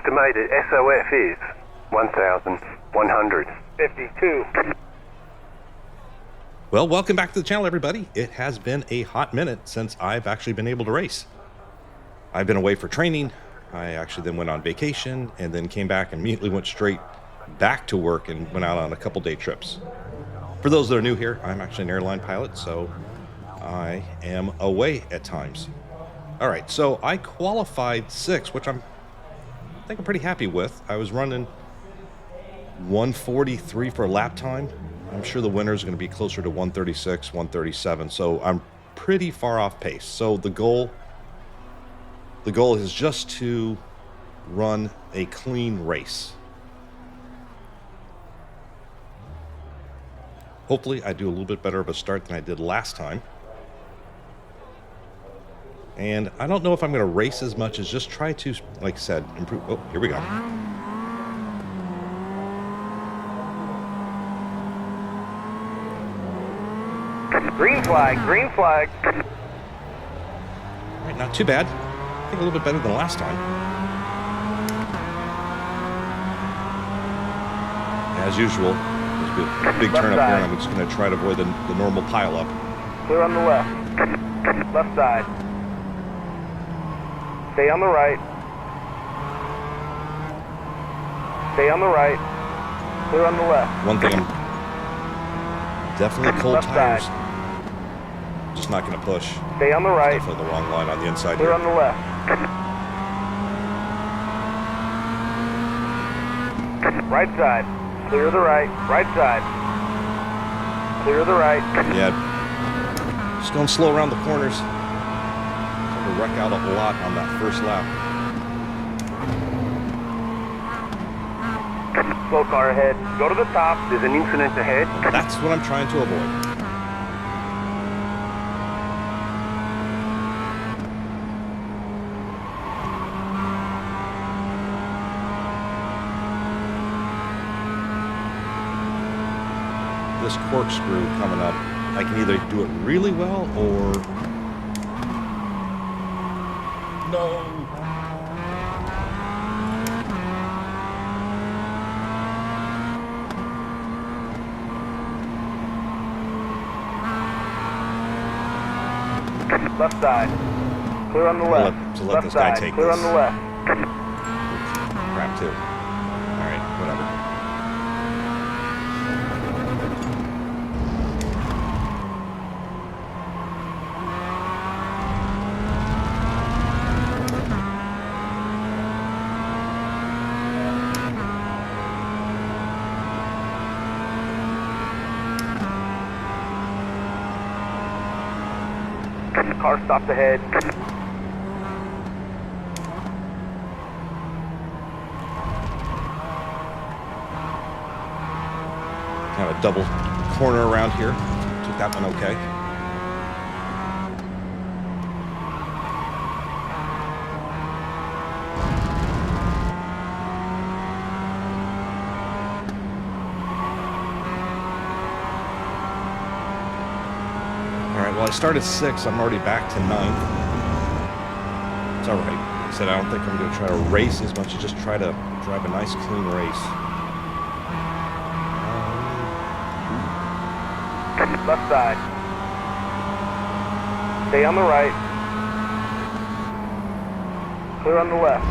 estimated SOF is 1,152. Well, welcome back to the channel, everybody. It has been a hot minute since I've actually been able to race. I've been away for training. I actually then went on vacation and then came back and immediately went straight back to work and went out on a couple-day trips. For those that are new here, I'm actually an airline pilot, so I am away at times. All right, so I qualified 6th, which I think I'm pretty happy with. I was running 143 for lap time. I'm sure the winner is going to be closer to 136, 137, so I'm pretty far off pace. So the goal is just to run a clean race. Hopefully I do a little bit better of a start than I did last time. And I don't know if I'm going to race as much as just try to, like I said, improve. Oh, here we go. Green flag, green flag. All right, not too bad. I think a little bit better than last time. As usual, there's a big turn up here, and I'm just going to try to avoid the normal pileup. Clear on the left. Left side. Stay on the right. Stay on the right. Clear on the left. One thing, I'm definitely cold Left tires. side. Just not going to push. Stay on the right. Definitely the wrong line on the inside Clear here. on the left. Right side. Clear the right. Right side. Clear the right. Yeah, just going slow around the corners. Trying to wreck out a lot on that first lap. Slow car ahead. Go to the top. There's an incident ahead. That's what I'm trying to avoid. This corkscrew coming up, I can either do it really well or no. Left side. Clear on the left. So let Left this guy side. take Clear this. on the left. Crap too. All right, whatever. Car stopped ahead. Kind of a double corner around here. Took that one okay. Well, I started 6th. I'm already back to 9th. It's all right. Like I said, I don't think I'm going to try to race as much as just try to drive a nice, clean race. Left side. Stay on the right. Clear on the left.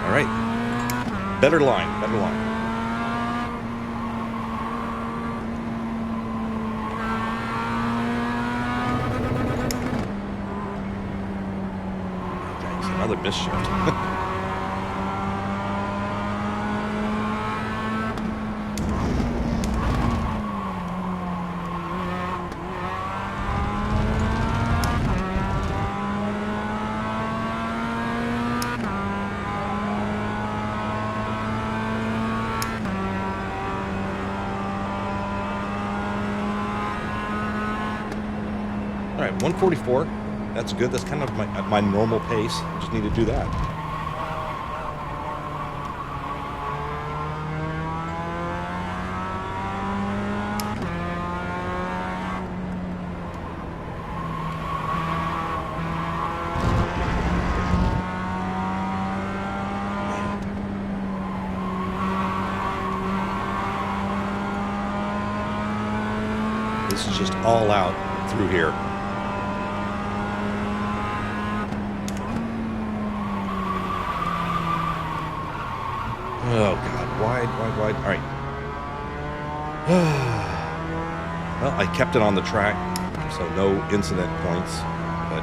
All right. Better line, better line. Thanks, another misshift. All right, 144. That's good. That's kind of my normal pace. I just need to do that. This is just all out through here. Oh, God. Wide. All right. Well, I kept it on the track, so no incident points, but...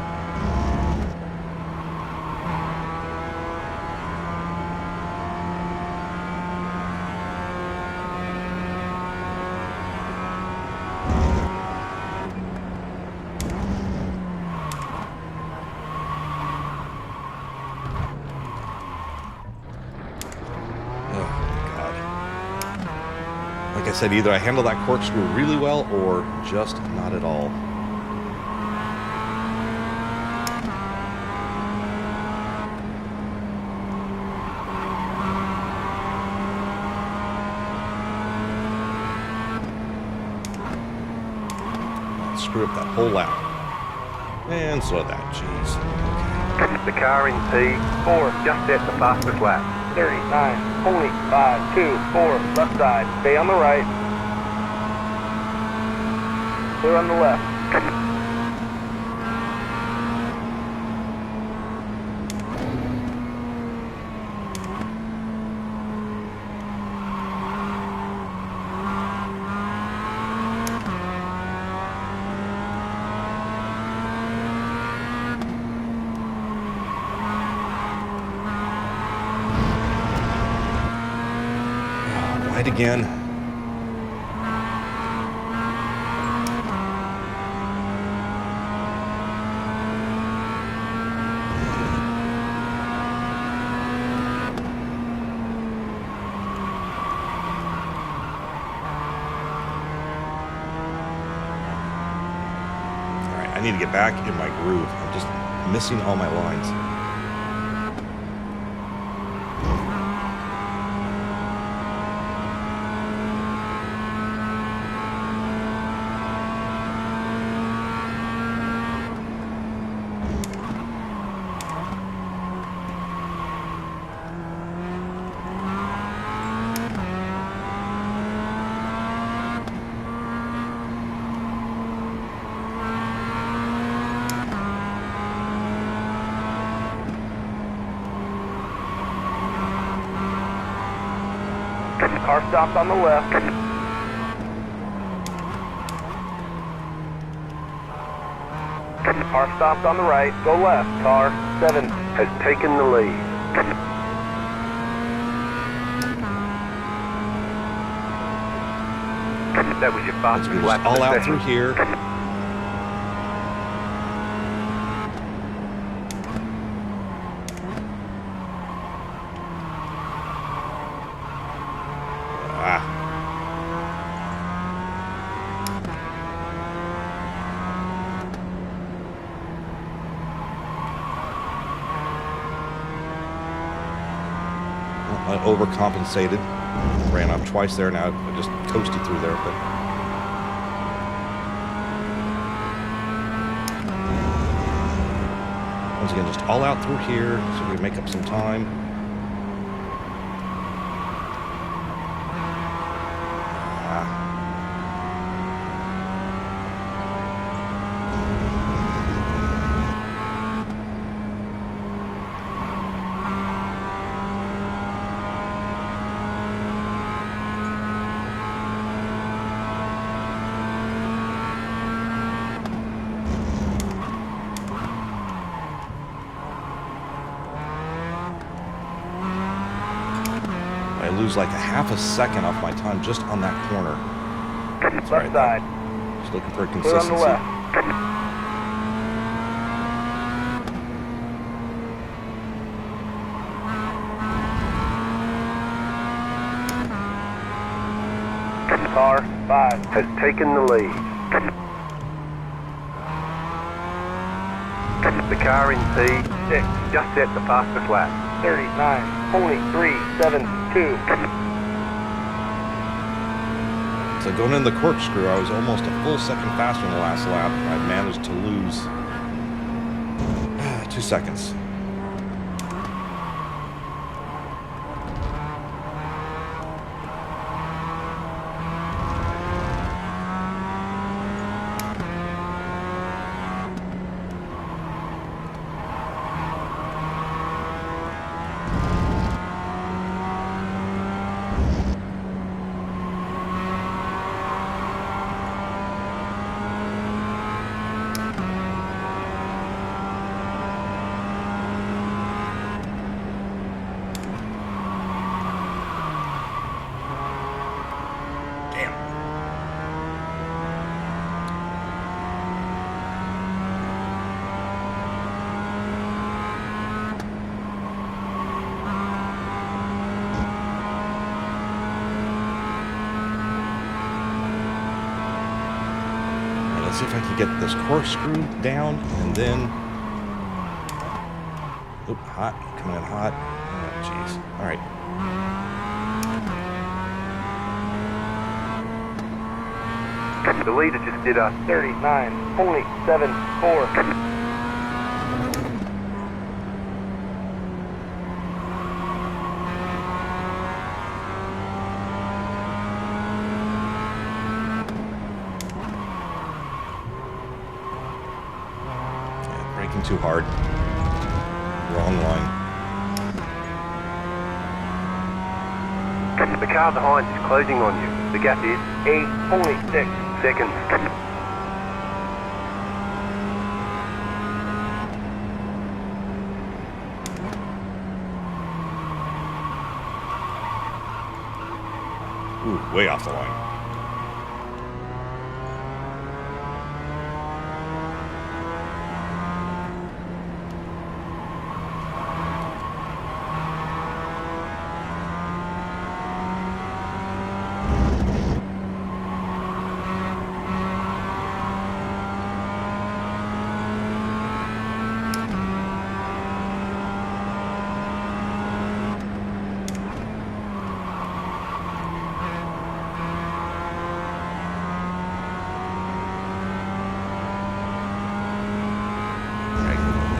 Like I said, either I handle that corkscrew really well or just not at all. Screw up that whole lap. And so that, jeez. Okay. The car in P4 just hit the fastest lap. 39, only 5, 2, 4, left side. Stay on the right. Clear on the left. Wide again. I need to get back in my groove. I'm just missing all my lines. Car stopped on the left. Car stopped on the right. Go left. Car 7 has taken the lead. That was your fastest lap. All out through here. I overcompensated. Ran up twice there now. I just coasted through there, but once again, just all out through here so we can make up some time. I lose like a half a second off my time just on that corner. Left side. Just looking for Clear on the consistency. left. Car 5 has taken the lead. The car in P6 just hit the fastest lap. 39, only 3.72. So going in the corkscrew, I was almost a full second faster in the last lap. I managed to lose 2 seconds. see if I can get this corkscrew down and then... Oop, hot. Coming in hot. Oh, jeez. All right. The leader just did a 39.74. Braking too hard. Wrong line. The car behind is closing on you. The gap is 8.6 seconds. Ooh, way off the line.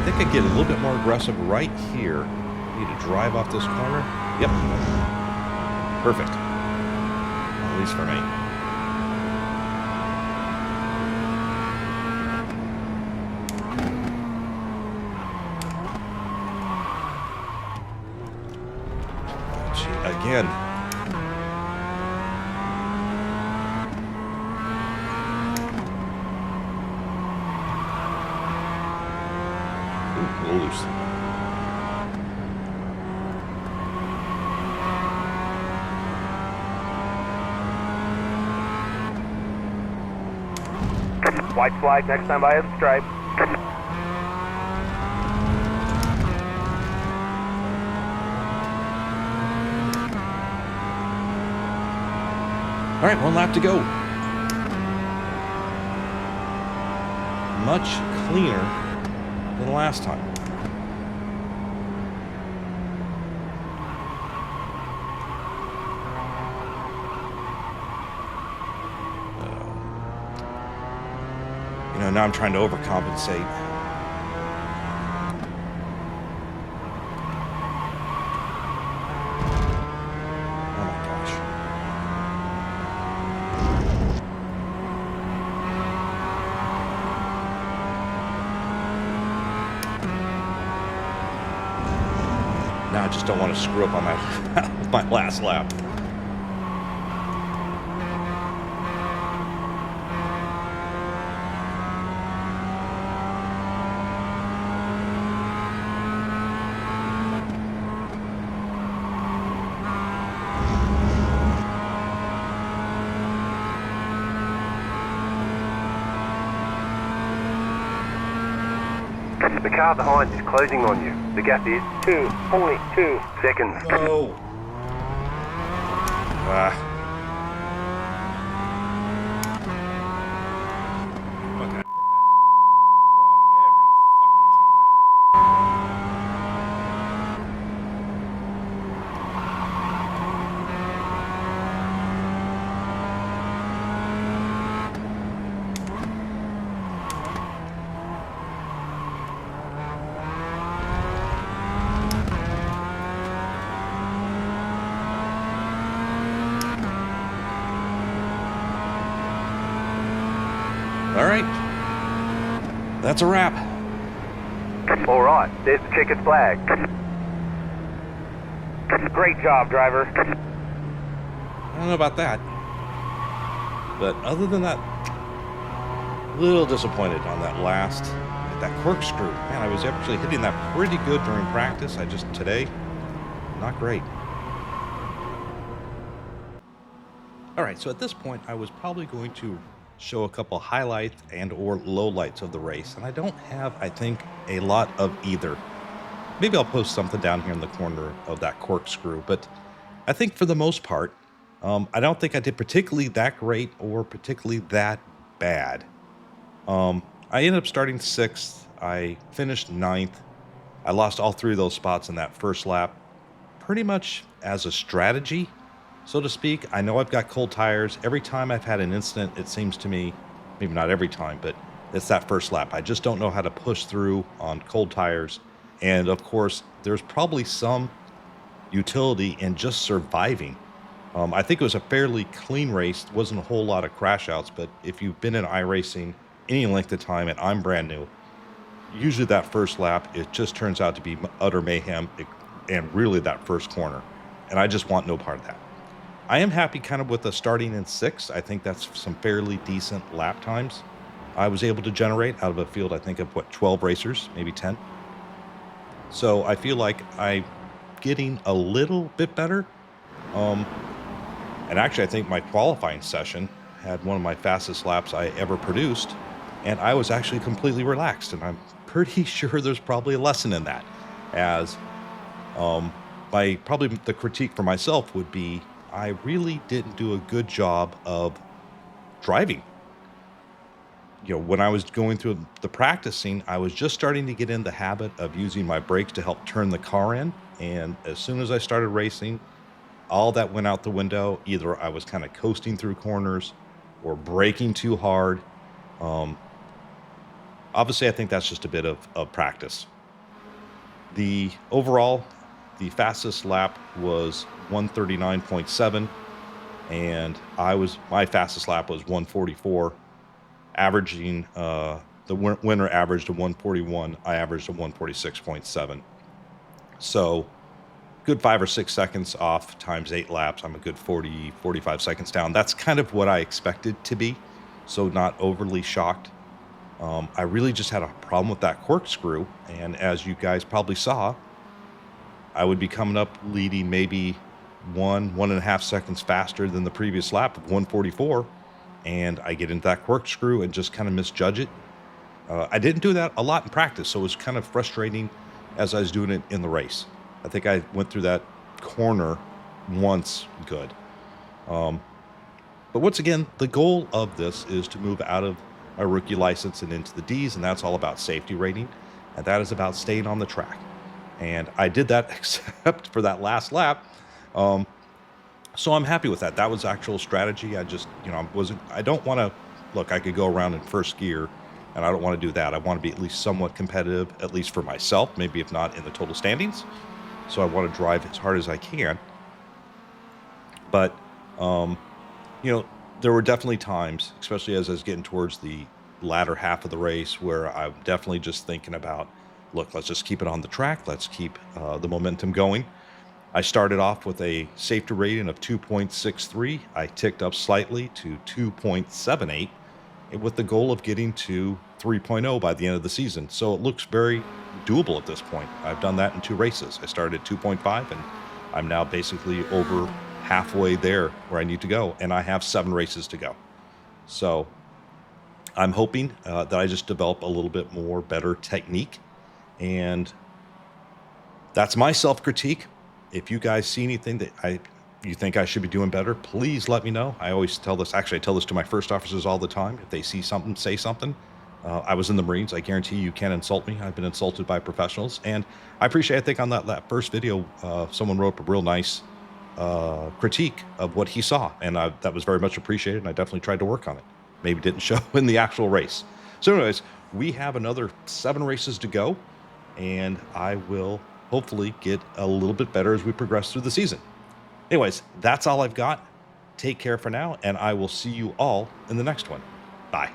I think I get a little bit more aggressive right here. Need to drive off this corner. Yep. Perfect. At least for me. Gee, again. Loose. White flag next time by a stripe. All right, one lap to go. Much cleaner than last time. You know, now I'm trying to overcompensate. Oh my gosh. Now I just don't want to screw up on my last lap. The car behind is closing on you. The gap is 2.2 seconds. No. Okay. Wrong every fucking All right. That's a wrap. All right, there's the checkered flag. Great job, driver. I don't know about that. But other than that, a little disappointed on that that corkscrew. Man, I was actually hitting that pretty good during practice. Today, not great. All right, so at this point, I was probably going to show a couple highlights and or lowlights of the race. And I don't have, I think, a lot of either. Maybe I'll post something down here in the corner of that corkscrew. But I think for the most part, I don't think I did particularly that great or particularly that bad. I ended up starting 6th. I finished 9th. I lost all 3 of those spots in that first lap, pretty much as a strategy, so to speak. I know I've got cold tires. Every time I've had an incident, it seems to me, maybe not every time, but it's that first lap. I just don't know how to push through on cold tires. And of course, there's probably some utility in just surviving. I think it was a fairly clean race. There wasn't a whole lot of crash outs, but if you've been in iRacing any length of time, and I'm brand new, usually that first lap, it just turns out to be utter mayhem, and really that first corner. And I just want no part of that. I am happy kind of with the starting in 6th. I think that's some fairly decent lap times I was able to generate out of a field, I think, of 12 racers, maybe 10. So I feel like I'm getting a little bit better. And actually, I think my qualifying session had one of my fastest laps I ever produced, and I was actually completely relaxed. And I'm pretty sure there's probably a lesson in that, as probably the critique for myself would be I really didn't do a good job of driving. When I was going through the practicing, I was just starting to get in the habit of using my brakes to help turn the car in. And as soon as I started racing, all that went out the window. Either I was kind of coasting through corners or braking too hard. Obviously, I think that's just a bit of practice. The fastest lap was 139.7, and my fastest lap was 144, averaging the winner averaged a 141. I averaged a 146.7. So good 5 or 6 seconds off times 8 laps. I'm a good 45 seconds down. That's kind of what I expected to be, so not overly shocked. I really just had a problem with that corkscrew, and as you guys probably saw, I would be coming up leading maybe 1.5 seconds faster than the previous lap of 144, and I get into that corkscrew and just kind of misjudge it. I didn't do that a lot in practice, so it was kind of frustrating as I was doing it in the race. I think I went through that corner once good. But once again, the goal of this is to move out of my rookie license and into the Ds, and that's all about safety rating, and that is about staying on the track. And I did that except for that last lap. So I'm happy with that. That was actual strategy. I just, I don't want to, look, I could go around in first gear, and I don't want to do that. I want to be at least somewhat competitive, at least for myself, maybe if not in the total standings. So I want to drive as hard as I can. But, there were definitely times, especially as I was getting towards the latter half of the race, where I'm definitely just thinking about, look, let's just keep it on the track. Let's keep the momentum going. I started off with a safety rating of 2.63. I ticked up slightly to 2.78 with the goal of getting to 3.0 by the end of the season. So it looks very doable at this point. I've done that in 2 races. I started at 2.5, and I'm now basically over halfway there where I need to go, and I have 7 races to go. So I'm hoping that I just develop a little bit more better technique, and that's my self-critique. If you guys see anything that you think I should be doing better, please let me know. I always tell this, actually I tell this to my first officers all the time. If they see something, say something. I was in the Marines. I guarantee you can't insult me. I've been insulted by professionals. And I appreciate, I think on that first video, someone wrote a real nice critique of what he saw. And that was very much appreciated. And I definitely tried to work on it. Maybe didn't show in the actual race. So anyways, we have another 7 races to go. And I will hopefully get a little bit better as we progress through the season. Anyways, that's all I've got. Take care for now, and I will see you all in the next one. Bye.